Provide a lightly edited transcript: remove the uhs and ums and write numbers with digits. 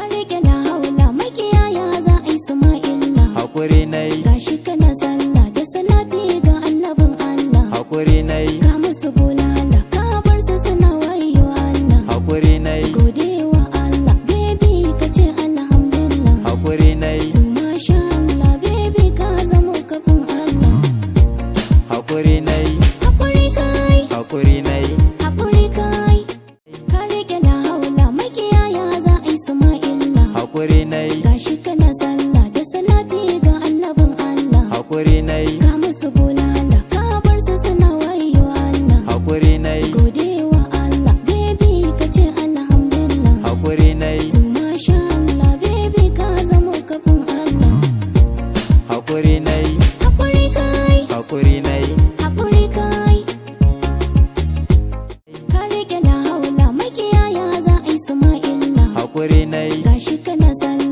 ka rike la haula makiyaya za a yi sama illa. Hakuri nayi, Gashi kana sallah da salati ga annabin Allah. hakuri nayi, Ka musu bulala ka bar su suna wayo Allah. hakuri nayi, Gode wa Allah baby ka ce alhamdulillah. hakuri nayi, Masha Allah baby ka zamo kafin Allah. hakuri nayi, Hakuri kai, hakuri nayi, hakuri kai. Ka rike la haula makiyaya za a yi sama illa. hakuri nayi, Gashi kana sallah da salati ga annabin Allah. hakuri nayi, Ka musu bulala ka bar su suna wayo Allah. hakuri nayi, Gode wa Allah baby ka ce alhamdulillah. hakuri nayi, Masha Allah baby ka zamo kafin Allah. hakuri nayi, Hakuri kai, hakuri nayi, hakuri kai. Ka rike la haula makiyaya za a yi sama illa. hakuri nayi, Gashi kana sallah